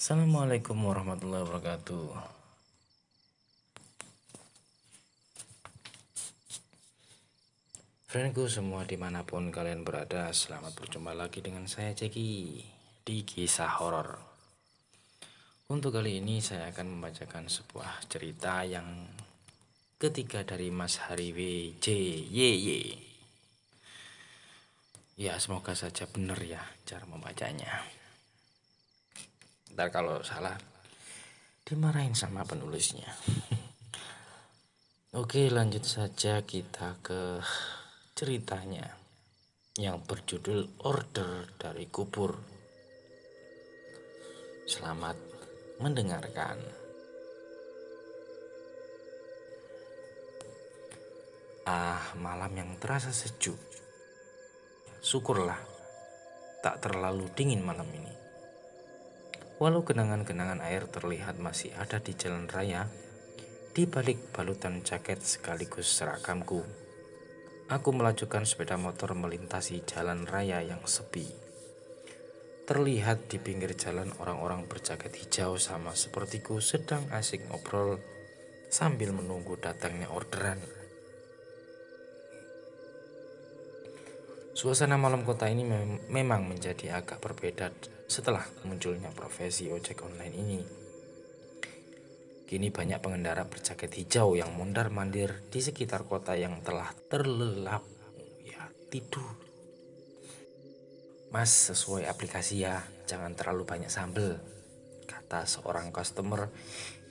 Assalamualaikum warahmatullahi wabarakatuh. Friendku semua dimanapun kalian berada, selamat berjumpa lagi dengan saya Ceki di kisah horor. Untuk kali ini saya akan membacakan sebuah cerita yang ketiga dari Mas Hari WJYY. Ya, semoga saja benar ya cara membacanya. Ntar kalau salah dimarahin sama penulisnya. Oke, lanjut saja kita ke ceritanya yang berjudul Order dari Kubur. Selamat mendengarkan. Malam yang terasa sejuk. Syukurlah tak terlalu dingin malam ini. Walau genangan-genangan air terlihat masih ada di jalan raya, di balik balutan jaket sekaligus seragamku, aku melajukan sepeda motor melintasi jalan raya yang sepi. Terlihat di pinggir jalan orang-orang berjaket hijau sama sepertiku sedang asik ngobrol sambil menunggu datangnya orderan. Suasana malam kota ini memang menjadi agak berbeda setelah munculnya profesi ojek online ini. Kini banyak pengendara berjaket hijau yang mondar-mandir di sekitar kota yang telah terlelap tidur. Mas, sesuai aplikasi ya, jangan terlalu banyak sambel, kata seorang customer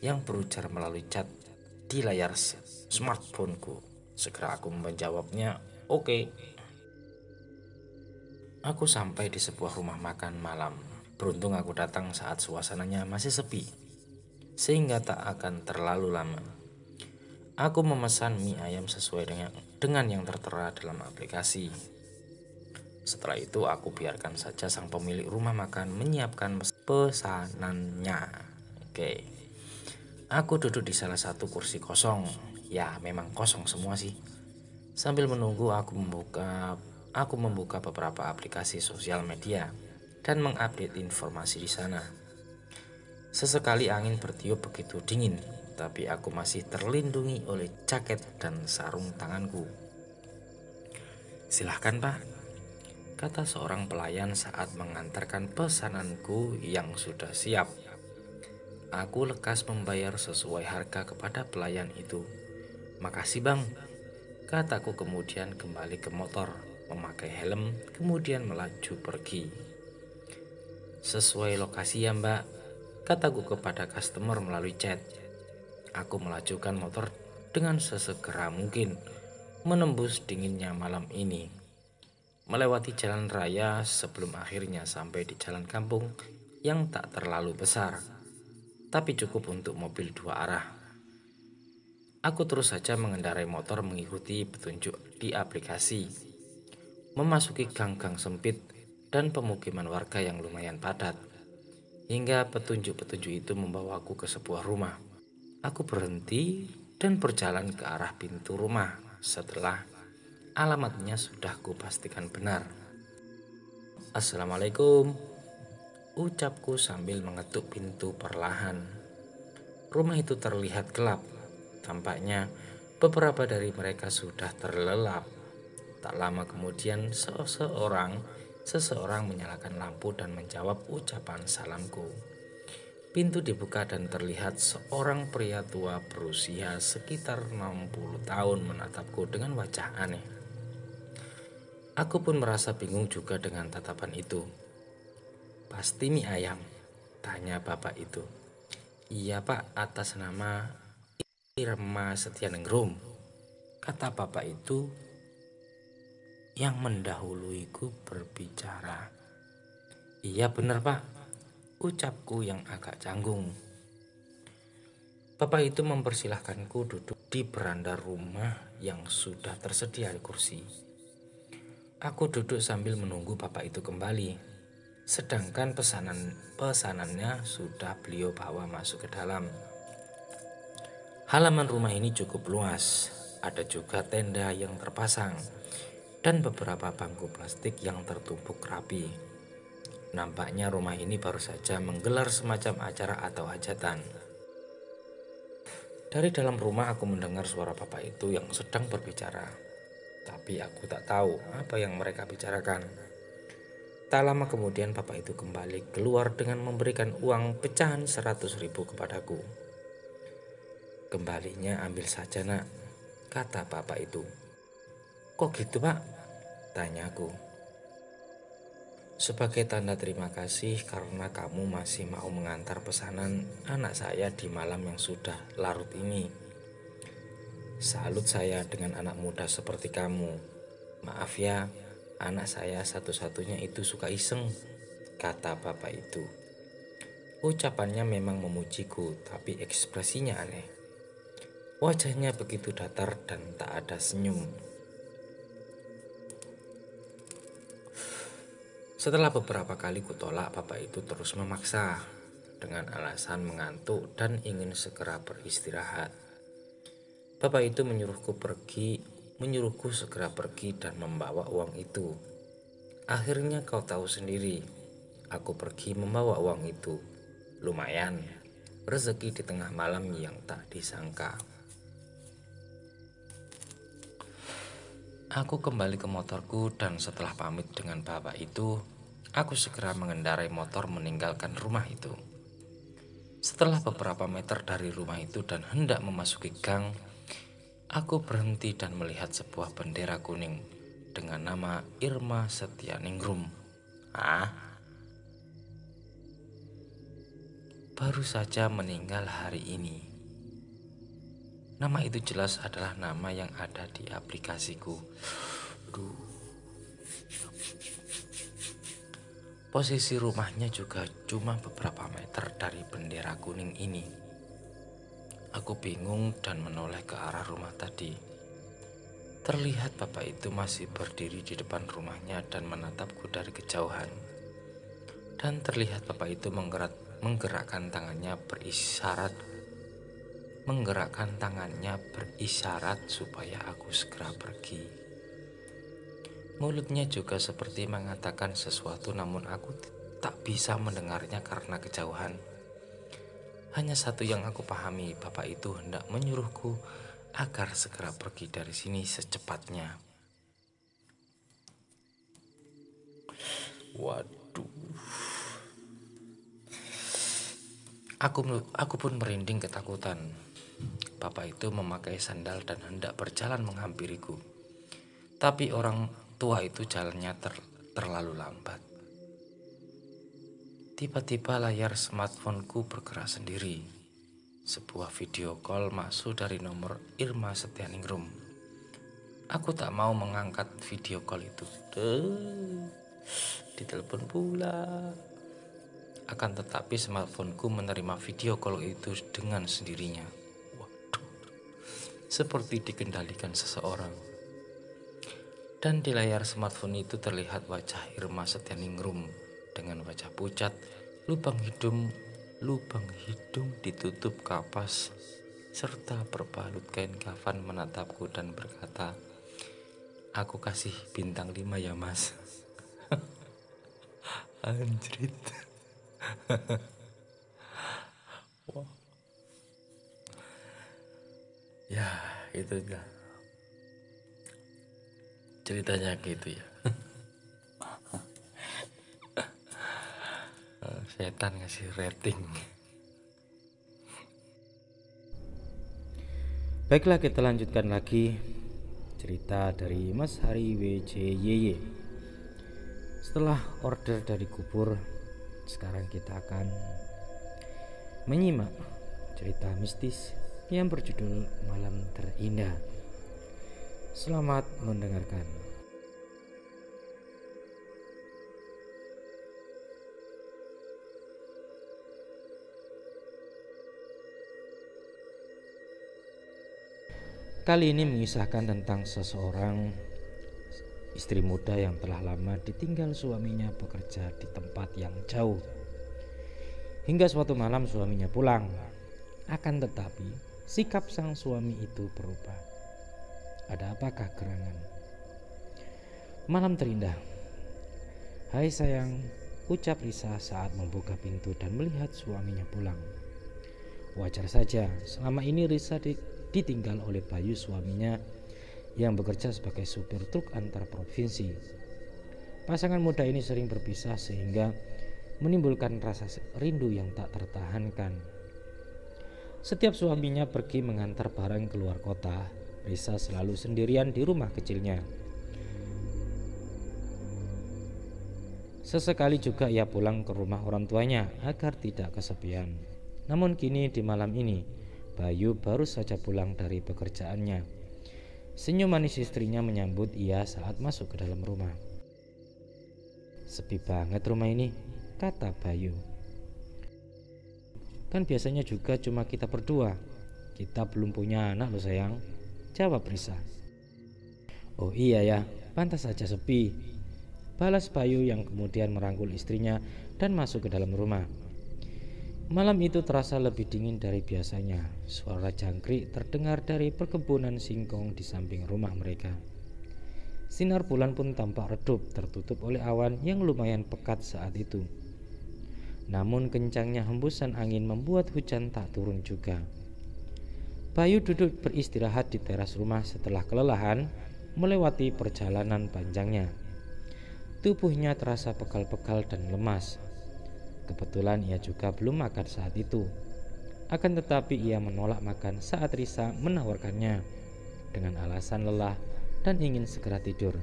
yang berujar melalui chat di layar smartphoneku. Segera aku menjawabnya, oke. Aku sampai di sebuah rumah makan malam. Beruntung aku datang saat suasananya masih sepi, sehingga tak akan terlalu lama. Aku memesan mie ayam sesuai dengan yang tertera dalam aplikasi. Setelah itu aku biarkan saja sang pemilik rumah makan menyiapkan pesanannya. Oke. Aku duduk di salah satu kursi kosong. Ya, memang kosong semua sih. Sambil menunggu aku membuka beberapa aplikasi sosial media dan mengupdate informasi di sana. Sesekali angin bertiup begitu dingin, tapi aku masih terlindungi oleh jaket dan sarung tanganku. Silahkan Pak, kata seorang pelayan saat mengantarkan pesananku yang sudah siap. Aku lekas membayar sesuai harga kepada pelayan itu. Makasih bang, kataku kemudian kembali ke motor, memakai helm, kemudian melaju pergi. Sesuai lokasi ya mbak, kataku kepada customer melalui chat. Aku melajukan motor dengan sesegera mungkin, menembus dinginnya malam ini. Melewati jalan raya sebelum akhirnya sampai di jalan kampung yang tak terlalu besar, tapi cukup untuk mobil dua arah. Aku terus saja mengendarai motor mengikuti petunjuk di aplikasi, memasuki gang-gang sempit dan pemukiman warga yang lumayan padat, hingga petunjuk-petunjuk itu membawaku ke sebuah rumah. Aku berhenti dan berjalan ke arah pintu rumah setelah alamatnya sudah kupastikan benar. Assalamualaikum, ucapku sambil mengetuk pintu perlahan. Rumah itu terlihat gelap. Tampaknya beberapa dari mereka sudah terlelap. Tak lama kemudian seseorang menyalakan lampu dan menjawab ucapan salamku. Pintu dibuka dan terlihat seorang pria tua berusia sekitar 60 tahun menatapku dengan wajah aneh. Aku pun merasa bingung juga dengan tatapan itu. Pasti mie ayam, tanya bapak itu. Iya pak, atas nama Irma Setianingrum, kata bapak itu yang mendahuluiku berbicara. Iya benar pak, ucapku yang agak canggung. Bapak itu mempersilahkanku duduk di beranda rumah yang sudah tersedia kursi. Aku duduk sambil menunggu bapak itu kembali, sedangkan pesanannya sudah beliau bawa masuk ke dalam. Halaman rumah ini cukup luas, ada juga tenda yang terpasang dan beberapa bangku plastik yang tertumpuk rapi. Nampaknya rumah ini baru saja menggelar semacam acara atau hajatan. Dari dalam rumah aku mendengar suara bapak itu yang sedang berbicara. Tapi aku tak tahu apa yang mereka bicarakan. Tak lama kemudian bapak itu kembali keluar dengan memberikan uang pecahan 100.000 kepadaku. Kembalinya ambil saja nak, kata bapak itu. Kok gitu pak? Tanyaku. Sebagai tanda terima kasih karena kamu masih mau mengantar pesanan anak saya di malam yang sudah larut ini. Salut saya dengan anak muda seperti kamu. Maaf ya, anak saya satu-satunya itu suka iseng, kata bapak itu. Ucapannya memang memujiku, tapi ekspresinya aneh. Wajahnya begitu datar dan tak ada senyum. Setelah beberapa kali kutolak, bapak itu terus memaksa dengan alasan mengantuk dan ingin segera beristirahat. Bapak itu menyuruhku segera pergi dan membawa uang itu. Akhirnya kau tahu sendiri, aku pergi membawa uang itu. Lumayan, rezeki di tengah malam yang tak disangka. Aku kembali ke motorku dan setelah pamit dengan bapak itu, aku segera mengendarai motor meninggalkan rumah itu. Setelah beberapa meter dari rumah itu dan hendak memasuki gang, aku berhenti dan melihat sebuah bendera kuning dengan nama Irma Setianingrum. Baru saja meninggal hari ini. Nama itu jelas adalah nama yang ada di aplikasiku. Posisi rumahnya juga cuma beberapa meter dari bendera kuning ini. Aku bingung dan menoleh ke arah rumah tadi. Terlihat bapak itu masih berdiri di depan rumahnya dan menatapku dari kejauhan. Dan terlihat bapak itu menggerakkan tangannya berisyarat supaya aku segera pergi. Mulutnya juga seperti mengatakan sesuatu, namun aku tak bisa mendengarnya karena kejauhan. Hanya satu yang aku pahami, bapak itu hendak menyuruhku agar segera pergi dari sini secepatnya. Waduh. Aku pun merinding ketakutan. Bapak itu memakai sandal dan hendak berjalan menghampiriku. Tapi orang tua itu jalannya terlalu lambat. Tiba-tiba layar smartphoneku bergerak sendiri. Sebuah video call masuk dari nomor Irma Setianingrum. Aku tak mau mengangkat video call itu. Ditelepon pula. Akan tetapi smartphoneku menerima video call itu dengan sendirinya. Waduh, seperti dikendalikan seseorang. Dan di layar smartphone itu terlihat wajah Irma Setianingrum dengan wajah pucat, lubang hidung ditutup kapas, serta berbalut kain kafan menatapku dan berkata, "Aku kasih bintang 5 ya mas." Anjrit. Wow. Ya itu dah ceritanya gitu ya. Setan ngasih rating. Baiklah, kita lanjutkan lagi cerita dari Mas Hari WJYY. Setelah order dari kubur, sekarang kita akan menyimak cerita mistis yang berjudul Malam Terindah. Selamat mendengarkan. Kali ini mengisahkan tentang seseorang istri muda yang telah lama ditinggal suaminya bekerja di tempat yang jauh. Hingga suatu malam suaminya pulang. Akan tetapi sikap sang suami itu berubah. Ada apakah gerangan? Malam terindah. Hai sayang, ucap Risa saat membuka pintu dan melihat suaminya pulang. Wajar saja, selama ini Risa ditinggal oleh Bayu suaminya yang bekerja sebagai supir truk antar provinsi. Pasangan muda ini sering berpisah sehingga menimbulkan rasa rindu yang tak tertahankan. Setiap suaminya pergi mengantar barang keluar kota, Risa selalu sendirian di rumah kecilnya. Sesekali juga ia pulang ke rumah orang tuanya agar tidak kesepian. Namun kini di malam ini, Bayu baru saja pulang dari pekerjaannya. Senyum manis istrinya menyambut ia saat masuk ke dalam rumah. "Sepi banget rumah ini," kata Bayu. "Kan biasanya juga cuma kita berdua. Kita belum punya anak loh sayang," jawab Risa. "Oh iya ya, pantas saja sepi," balas Bayu yang kemudian merangkul istrinya dan masuk ke dalam rumah. Malam itu terasa lebih dingin dari biasanya. Suara jangkrik terdengar dari perkebunan singkong di samping rumah mereka. Sinar bulan pun tampak redup, tertutup oleh awan yang lumayan pekat saat itu. Namun kencangnya hembusan angin membuat hujan tak turun juga. Bayu duduk beristirahat di teras rumah setelah kelelahan melewati perjalanan panjangnya. Tubuhnya terasa pegal-pegal dan lemas. Kebetulan ia juga belum makan saat itu. Akan tetapi ia menolak makan saat Risa menawarkannya dengan alasan lelah dan ingin segera tidur.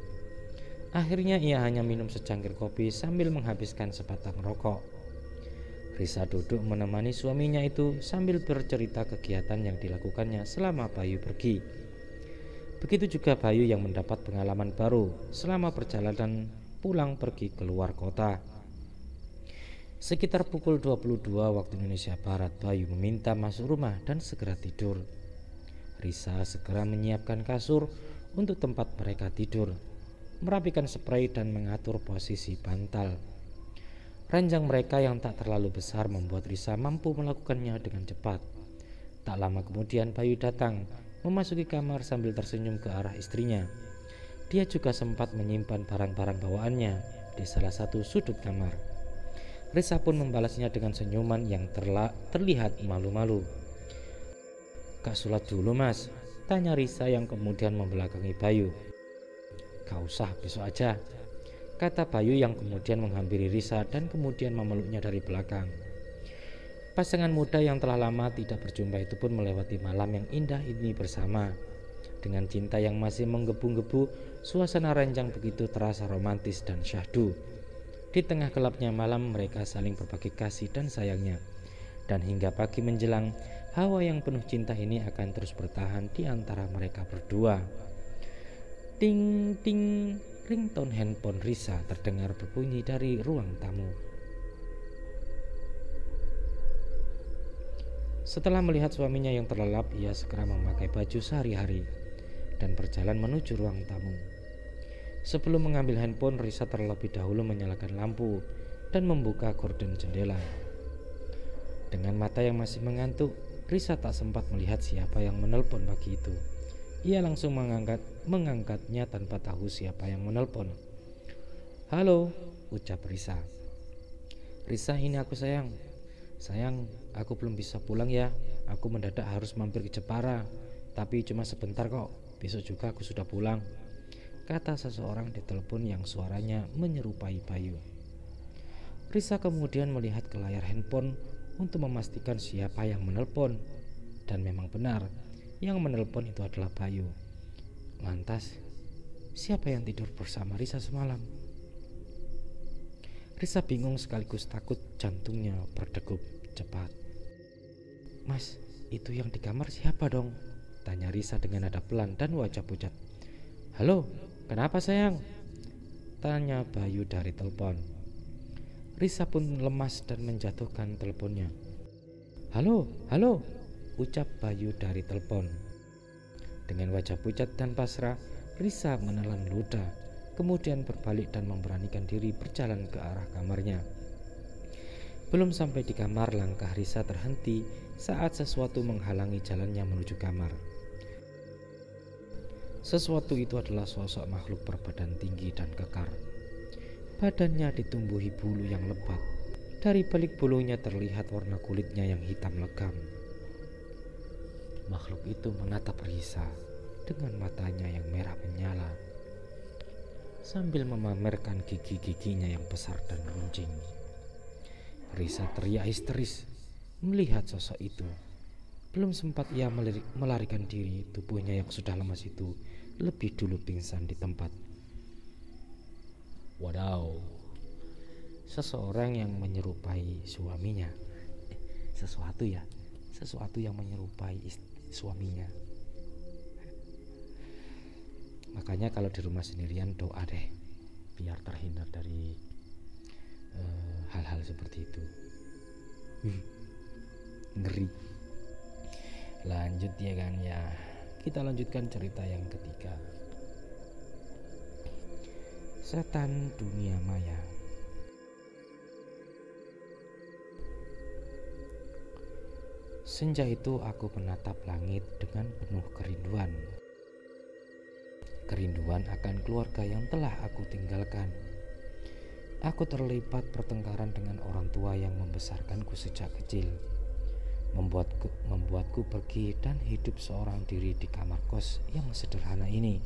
Akhirnya ia hanya minum secangkir kopi sambil menghabiskan sebatang rokok. Risa duduk menemani suaminya itu sambil bercerita kegiatan yang dilakukannya selama Bayu pergi. Begitu juga Bayu yang mendapat pengalaman baru selama perjalanan pulang pergi keluar kota. Sekitar pukul 22 waktu Indonesia Barat, Bayu meminta masuk rumah dan segera tidur. Risa segera menyiapkan kasur untuk tempat mereka tidur, merapikan spray dan mengatur posisi bantal. Ranjang mereka yang tak terlalu besar membuat Risa mampu melakukannya dengan cepat. Tak lama kemudian Bayu datang, memasuki kamar sambil tersenyum ke arah istrinya. Dia juga sempat menyimpan barang-barang bawaannya di salah satu sudut kamar. Risa pun membalasnya dengan senyuman yang terlihat malu-malu. "Gak sholat dulu mas?" tanya Risa yang kemudian membelakangi Bayu. "Gak usah, besok aja," kata Bayu yang kemudian menghampiri Risa dan kemudian memeluknya dari belakang. Pasangan muda yang telah lama tidak berjumpa itu pun melewati malam yang indah ini bersama. Dengan cinta yang masih menggebu-gebu, suasana ranjang begitu terasa romantis dan syahdu. Di tengah gelapnya malam mereka saling berbagi kasih dan sayangnya. Dan hingga pagi menjelang, hawa yang penuh cinta ini akan terus bertahan di antara mereka berdua. Ting ting, ringtone handphone Risa terdengar berbunyi dari ruang tamu. Setelah melihat suaminya yang terlelap, ia segera memakai baju sehari-hari dan berjalan menuju ruang tamu. Sebelum mengambil handphone, Risa terlebih dahulu menyalakan lampu dan membuka gorden jendela. Dengan mata yang masih mengantuk, Risa tak sempat melihat siapa yang menelpon pagi itu. Ia langsung mengangkatnya tanpa tahu siapa yang menelpon. "Halo," ucap Risa. "Risa, ini aku sayang. Sayang, aku belum bisa pulang ya. Aku mendadak harus mampir ke Jepara. Tapi cuma sebentar kok. Besok juga aku sudah pulang," kata seseorang di telepon yang suaranya menyerupai Bayu. Risa kemudian melihat ke layar handphone untuk memastikan siapa yang menelpon. Dan memang benar, yang menelpon itu adalah Bayu. Lantas, siapa yang tidur bersama Risa semalam? Risa bingung sekaligus takut, jantungnya berdegup cepat. "Mas, itu yang di kamar siapa dong?" tanya Risa dengan nada pelan dan wajah pucat. "Halo, kenapa sayang?" tanya Bayu dari telepon. Risa pun lemas dan menjatuhkan teleponnya. "Halo, halo," ucap Bayu dari telepon. Dengan wajah pucat dan pasrah, Risa menelan ludah, kemudian berbalik dan memberanikan diri berjalan ke arah kamarnya. Belum sampai di kamar, langkah Risa terhenti saat sesuatu menghalangi jalannya menuju kamar. Sesuatu itu adalah sosok makhluk berbadan tinggi dan kekar. Badannya ditumbuhi bulu yang lebat. Dari balik bulunya terlihat warna kulitnya yang hitam legam. Makhluk itu menatap Risa dengan matanya yang merah menyala, sambil memamerkan gigi-giginya yang besar dan runcing. Risa teriak histeris melihat sosok itu. Belum sempat ia melarikan diri, tubuhnya yang sudah lemas itu lebih dulu pingsan di tempat. Wadaw, seseorang yang menyerupai suaminya. Sesuatu yang menyerupai suaminya. Makanya kalau di rumah sendirian doa deh, biar terhindar dari hal-hal seperti itu. Ngeri. Lanjut ya kan ya. Kita lanjutkan cerita yang ketiga. Setan dunia maya. Senja itu aku menatap langit dengan penuh kerinduan. Kerinduan akan keluarga yang telah aku tinggalkan. Aku terlibat pertengkaran dengan orang tua yang membesarkanku sejak kecil. Membuatku pergi dan hidup seorang diri di kamar kos yang sederhana ini.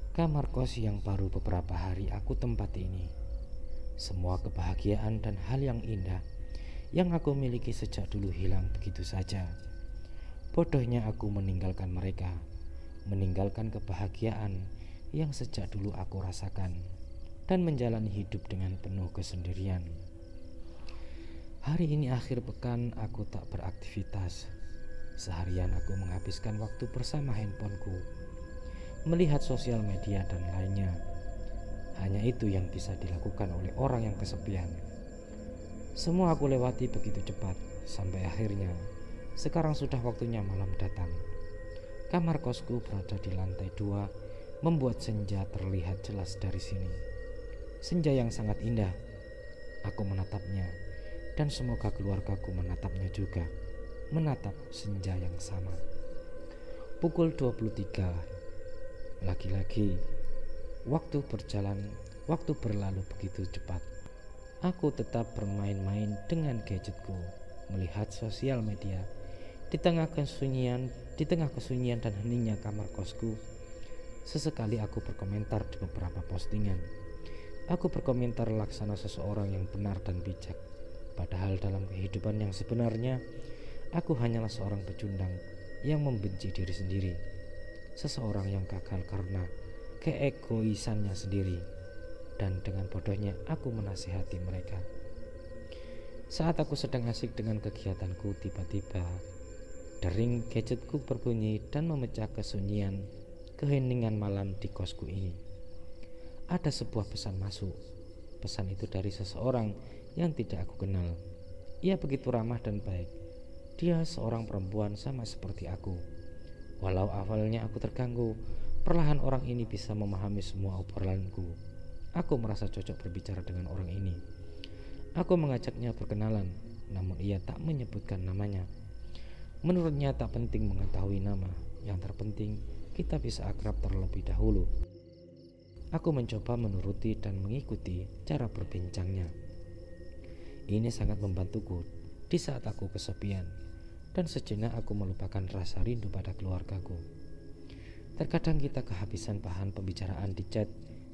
Kamar kos yang baru beberapa hari aku tempati ini. Semua kebahagiaan dan hal yang indah yang aku miliki sejak dulu hilang begitu saja. Bodohnya aku meninggalkan mereka, meninggalkan kebahagiaan yang sejak dulu aku rasakan, dan menjalani hidup dengan penuh kesendirian. Hari ini akhir pekan aku tak beraktivitas. Seharian aku menghabiskan waktu bersama handphoneku, melihat sosial media dan lainnya. Hanya itu yang bisa dilakukan oleh orang yang kesepian. Semua aku lewati begitu cepat, sampai akhirnya sekarang sudah waktunya malam datang. Kamar kosku berada di lantai 2, membuat senja terlihat jelas dari sini. Senja yang sangat indah. Aku menatapnya, dan semoga keluargaku menatapnya juga, menatap senja yang sama. Pukul 23. Lagi-lagi waktu berlalu begitu cepat. Aku tetap bermain-main dengan gadgetku, melihat sosial media. Di tengah kesunyian dan heningnya kamar kosku, sesekali aku berkomentar di beberapa postingan. Aku berkomentar laksana seseorang yang benar dan bijak. Padahal dalam kehidupan yang sebenarnya, aku hanyalah seorang pecundang yang membenci diri sendiri. Seseorang yang gagal karena keegoisannya sendiri. Dan dengan bodohnya aku menasihati mereka. Saat aku sedang asik dengan kegiatanku, tiba-tiba dering gadgetku berbunyi dan memecah keheningan malam di kosku ini. Ada sebuah pesan masuk. Pesan itu dari seseorang yang tidak aku kenal. Ia begitu ramah dan baik. Dia seorang perempuan sama seperti aku. Walau awalnya aku terganggu, perlahan orang ini bisa memahami semua obrolanku. Aku merasa cocok berbicara dengan orang ini. Aku mengajaknya berkenalan, namun ia tak menyebutkan namanya. Menurutnya tak penting mengetahui nama, yang terpenting kita bisa akrab terlebih dahulu. Aku mencoba menuruti dan mengikuti cara berbincangnya. Ini sangat membantuku di saat aku kesepian, dan sejenak aku melupakan rasa rindu pada keluargaku. Terkadang kita kehabisan bahan pembicaraan di chat,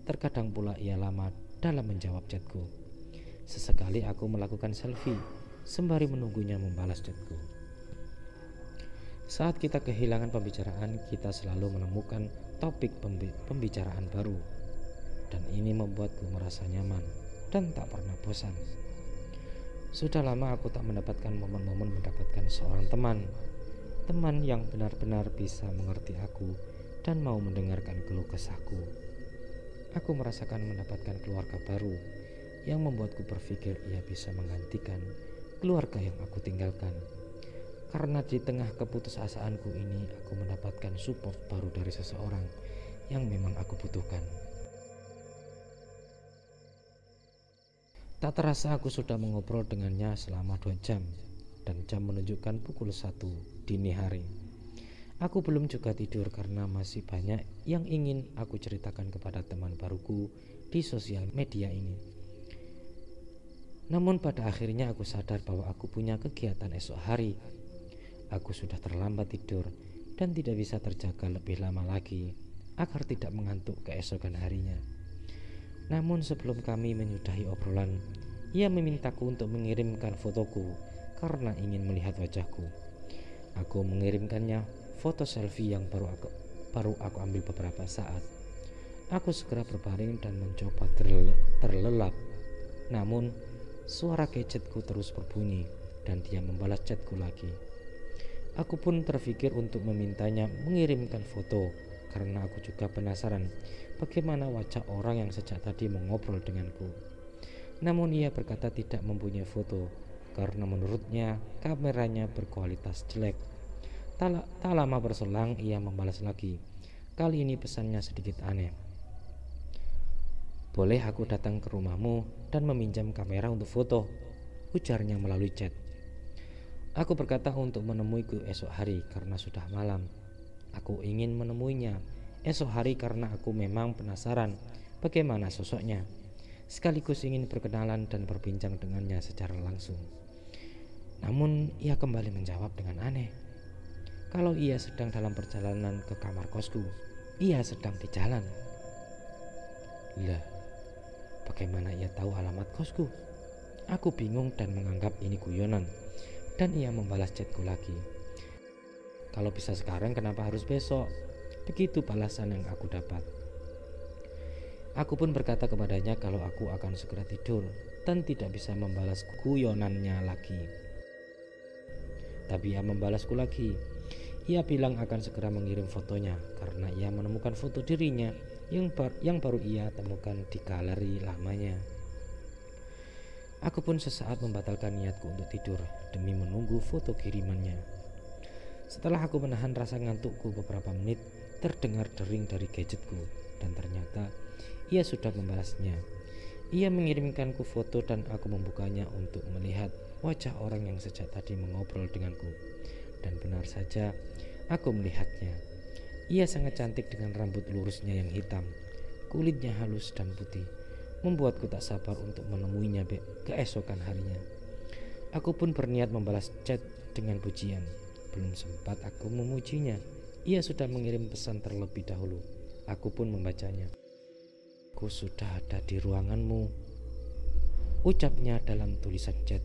terkadang pula ia lama dalam menjawab chatku. Sesekali aku melakukan selfie sembari menunggunya membalas chatku. Saat kita kehilangan pembicaraan, kita selalu menemukan topik pembicaraan baru, dan ini membuatku merasa nyaman dan tak pernah bosan. Sudah lama aku tak mendapatkan momen-momen mendapatkan seorang teman yang benar-benar bisa mengerti aku dan mau mendengarkan keluh kesahku. Aku merasakan mendapatkan keluarga baru yang membuatku berpikir ia bisa menggantikan keluarga yang aku tinggalkan. Karena di tengah keputusasaanku ini, aku mendapatkan support baru dari seseorang yang memang aku butuhkan. Tak terasa aku sudah mengobrol dengannya selama 2 jam, dan jam menunjukkan pukul 1 dini hari. Aku belum juga tidur karena masih banyak yang ingin aku ceritakan kepada teman baruku di sosial media ini. Namun pada akhirnya aku sadar bahwa aku punya kegiatan esok hari. Aku sudah terlambat tidur dan tidak bisa terjaga lebih lama lagi agar tidak mengantuk keesokan harinya. Namun sebelum kami menyudahi obrolan, ia memintaku untuk mengirimkan fotoku karena ingin melihat wajahku. Aku mengirimkannya foto selfie yang baru aku ambil beberapa saat. Aku segera berbaring dan mencoba terlelap. Namun suara gadgetku terus berbunyi dan dia membalas chatku lagi. Aku pun terpikir untuk memintanya mengirimkan foto karena aku juga penasaran bagaimana wajah orang yang sejak tadi mengobrol denganku. Namun ia berkata tidak mempunyai foto karena menurutnya kameranya berkualitas jelek. Tak lama berselang ia membalas lagi. Kali ini pesannya sedikit aneh. Boleh aku datang ke rumahmu dan meminjam kamera untuk foto? Ujarnya melalui chat. Aku berkata untuk menemuiku esok hari karena sudah malam. Aku ingin menemuinya esok hari karena aku memang penasaran bagaimana sosoknya. Sekaligus ingin berkenalan dan berbincang dengannya secara langsung. Namun ia kembali menjawab dengan aneh. Kalau ia sedang dalam perjalanan ke kamar kosku, ia sedang di jalan. Lah, bagaimana ia tahu alamat kosku? Aku bingung dan menganggap ini guyonan. Dan ia membalas chatku lagi. Kalau bisa sekarang kenapa harus besok? Begitu balasan yang aku dapat. Aku pun berkata kepadanya kalau aku akan segera tidur dan tidak bisa membalas guyonannya lagi. Tapi ia membalasku lagi. Ia bilang akan segera mengirim fotonya karena ia menemukan foto dirinya yang baru ia temukan di galeri lamanya. Aku pun sesaat membatalkan niatku untuk tidur demi menunggu foto kirimannya. Setelah aku menahan rasa ngantukku beberapa menit, terdengar dering dari gadgetku dan ternyata ia sudah membalasnya. Ia mengirimkanku foto dan aku membukanya untuk melihat wajah orang yang sejak tadi mengobrol denganku. Dan benar saja, aku melihatnya. Ia sangat cantik dengan rambut lurusnya yang hitam, kulitnya halus dan putih, membuatku tak sabar untuk menemuinya keesokan harinya. Aku pun berniat membalas chat dengan pujian. Belum sempat aku memujinya, ia sudah mengirim pesan terlebih dahulu. Aku pun membacanya. Aku sudah ada di ruanganmu, ucapnya dalam tulisan chat.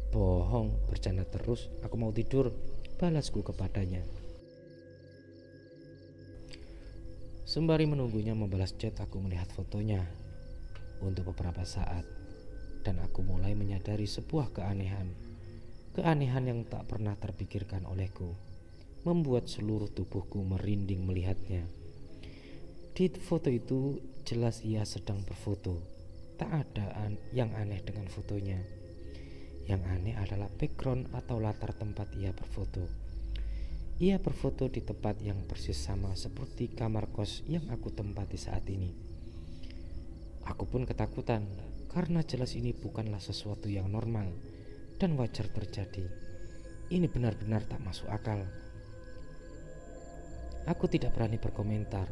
Bohong, bercanda terus, aku mau tidur, balasku kepadanya. Sembari menunggunya membalas chat, aku melihat fotonya untuk beberapa saat dan aku mulai menyadari sebuah keanehan yang tak pernah terpikirkan olehku, membuat seluruh tubuhku merinding melihatnya. Di foto itu jelas ia sedang berfoto. Tak ada yang aneh dengan fotonya. Yang aneh adalah background atau latar tempat ia berfoto. Ia berfoto di tempat yang persis sama seperti kamar kos yang aku tempati saat ini. Aku pun ketakutan karena jelas ini bukanlah sesuatu yang normal dan wajar terjadi. Ini benar-benar tak masuk akal. Aku tidak berani berkomentar.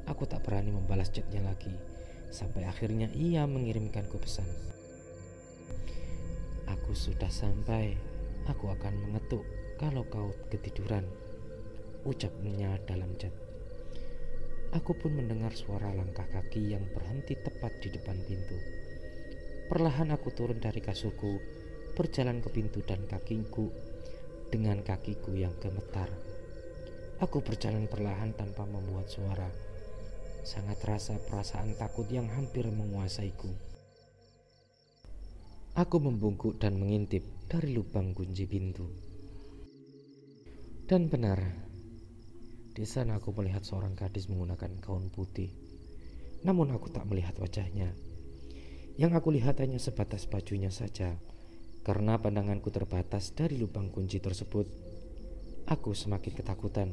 Aku tak berani membalas chatnya lagi. Sampai akhirnya ia mengirimkanku pesan. Aku sudah sampai. Aku akan mengetuk kalau kau ketiduran, ucapnya dalam chat. Aku pun mendengar suara langkah kaki yang berhenti tepat di depan pintu. Perlahan aku turun dari kasurku, berjalan ke pintu dan kakiku dengan kakiku yang gemetar. Aku berjalan perlahan tanpa membuat suara. Sangat terasa perasaan takut yang hampir menguasaiku. Aku membungkuk dan mengintip dari lubang kunci pintu. Dan benar, di sana aku melihat seorang gadis menggunakan gaun putih. Namun aku tak melihat wajahnya. Yang aku lihat hanya sebatas bajunya saja. Karena pandanganku terbatas dari lubang kunci tersebut, aku semakin ketakutan.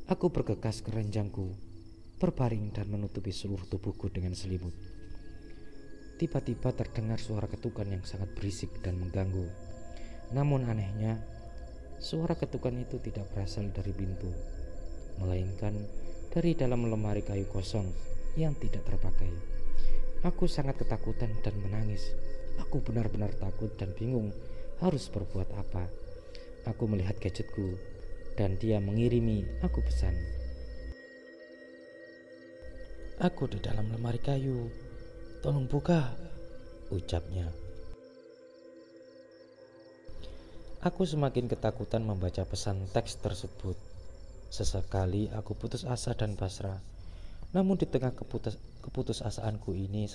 Aku bergegas ke ranjangku, berbaring dan menutupi seluruh tubuhku dengan selimut. Tiba-tiba terdengar suara ketukan yang sangat berisik dan mengganggu. Namun anehnya, Suara ketukan itu tidak berasal dari pintu, melainkan dari dalam lemari kayu kosong yang tidak terpakai. Aku sangat ketakutan dan menangis. Aku benar-benar takut dan bingung harus berbuat apa. Aku melihat gadgetku dan dia mengirimi aku pesan. "Aku di dalam lemari kayu. Tolong buka," ucapnya. Aku semakin ketakutan membaca pesan teks tersebut. Sesekali aku putus asa dan pasrah. Namun di tengah keputusasaanku ini,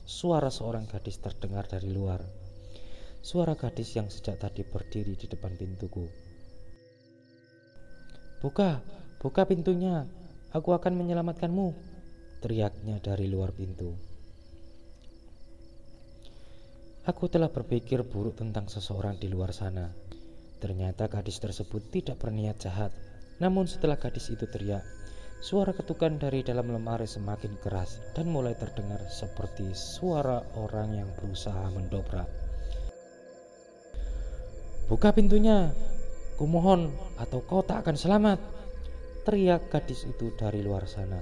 suara seorang gadis terdengar dari luar. Suara gadis yang sejak tadi berdiri di depan pintuku. "Buka, buka pintunya. Aku akan menyelamatkanmu," teriaknya dari luar pintu. Aku telah berpikir buruk tentang seseorang di luar sana. Ternyata gadis tersebut tidak berniat jahat. Namun setelah gadis itu teriak, suara ketukan dari dalam lemari semakin keras dan mulai terdengar seperti suara orang yang berusaha mendobrak. "Buka pintunya, kumohon, atau kau tak akan selamat," teriak gadis itu dari luar sana.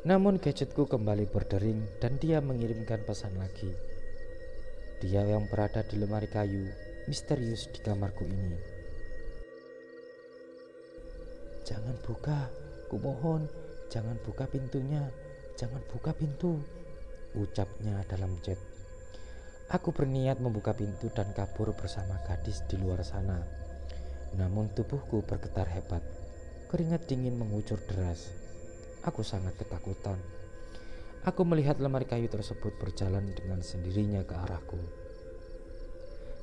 Namun gadgetku kembali berdering dan dia mengirimkan pesan lagi. Dia yang berada di lemari kayu misterius di kamarku ini. "Jangan buka, kumohon, jangan buka pintunya, jangan buka pintu," ucapnya dalam chat. Aku berniat membuka pintu dan kabur bersama gadis di luar sana. Namun tubuhku bergetar hebat. Keringat dingin mengucur deras. Aku sangat ketakutan. Aku melihat lemari kayu tersebut berjalan dengan sendirinya ke arahku.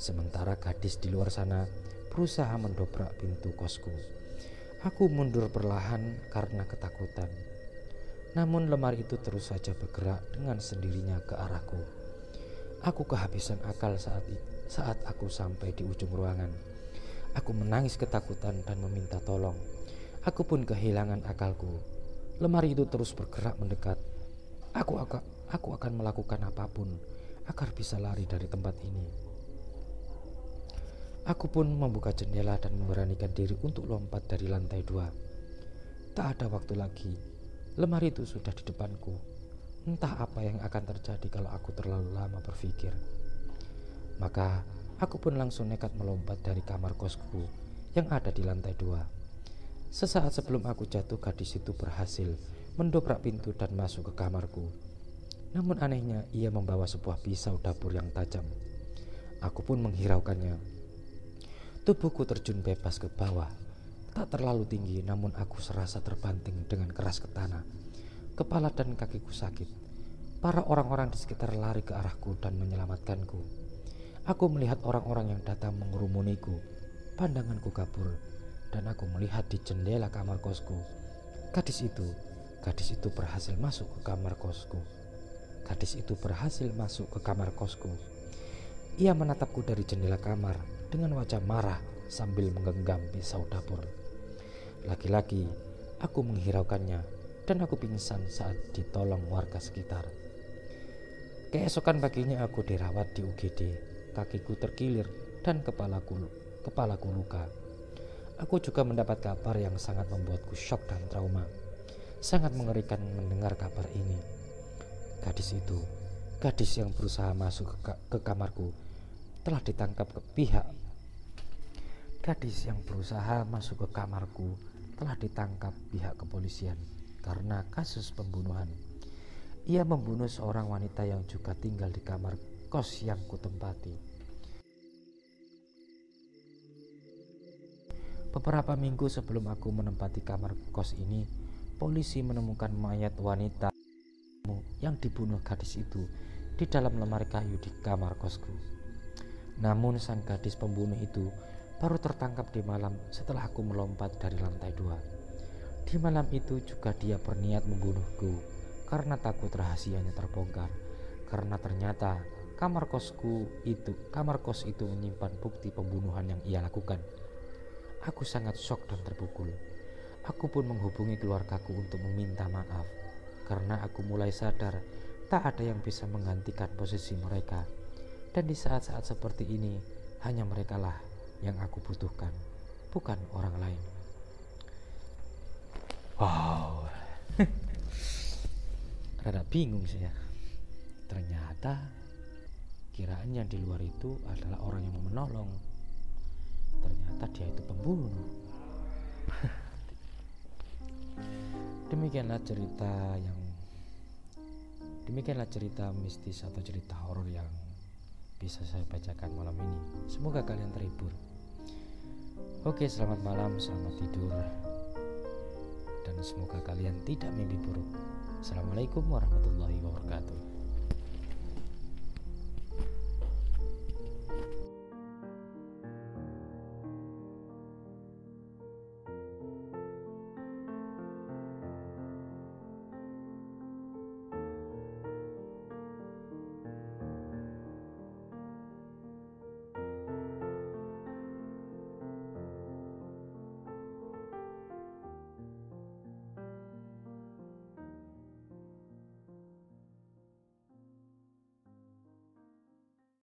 Sementara gadis di luar sana berusaha mendobrak pintu kosku. Aku mundur perlahan karena ketakutan. Namun lemari itu terus saja bergerak dengan sendirinya ke arahku. Aku kehabisan akal saat aku sampai di ujung ruangan. Aku menangis ketakutan dan meminta tolong. Aku pun kehilangan akalku. Lemari itu terus bergerak mendekat. Aku akan melakukan apapun agar bisa lari dari tempat ini. Aku pun membuka jendela dan memberanikan diri untuk lompat dari lantai 2. Tak ada waktu lagi. Lemari itu sudah di depanku. Entah apa yang akan terjadi kalau aku terlalu lama berpikir. Maka aku pun langsung nekat melompat dari kamar kosku yang ada di lantai 2. Sesaat sebelum aku jatuh, gadis itu berhasil mendobrak pintu dan masuk ke kamarku. Namun anehnya, ia membawa sebuah pisau dapur yang tajam. Aku pun menghiraukannya. Tubuhku terjun bebas ke bawah. Tak terlalu tinggi, namun aku serasa terbanting dengan keras ke tanah. Kepala dan kakiku sakit. Para orang-orang di sekitar lari ke arahku dan menyelamatkanku. Aku melihat orang-orang yang datang mengerumuniku. Pandanganku kabur dan aku melihat di jendela kamar kosku. Gadis itu berhasil masuk ke kamar kosku. Ia menatapku dari jendela kamar dengan wajah marah sambil menggenggam pisau dapur. Lagi-lagi aku menghiraukannya dan aku pingsan saat ditolong warga sekitar. Keesokan paginya aku dirawat di UGD. Kakiku terkilir dan kepalaku luka. Aku juga mendapat kabar yang sangat membuatku syok dan trauma. Sangat mengerikan mendengar kabar ini. Gadis yang berusaha masuk ke kamarku telah ditangkap pihak kepolisian karena kasus pembunuhan. Ia membunuh seorang wanita yang juga tinggal di kamar kos yang kutempati. Beberapa minggu sebelum aku menempati kamar kos ini, polisi menemukan mayat wanita yang dibunuh gadis itu di dalam lemari kayu di kamar kosku. Namun sang gadis pembunuh itu baru tertangkap di malam setelah aku melompat dari lantai 2. Di malam itu juga dia berniat membunuhku karena takut rahasianya terbongkar. Karena ternyata kamar kos itu menyimpan bukti pembunuhan yang ia lakukan. Aku sangat syok dan terpukul. Aku pun menghubungi keluargaku untuk meminta maaf karena aku mulai sadar tak ada yang bisa menggantikan posisi mereka. Dan di saat-saat seperti ini hanya merekalah yang aku butuhkan, bukan orang lain. Wow. Rada bingung sih ya. Ternyata kiraan yang di luar itu adalah orang yang mau menolong. Ternyata dia itu pembunuh. Demikianlah cerita mistis atau cerita horor yang bisa saya bacakan malam ini. Semoga kalian terhibur. Oke, selamat malam, selamat tidur, dan semoga kalian tidak mimpi buruk. Assalamualaikum warahmatullahi wabarakatuh.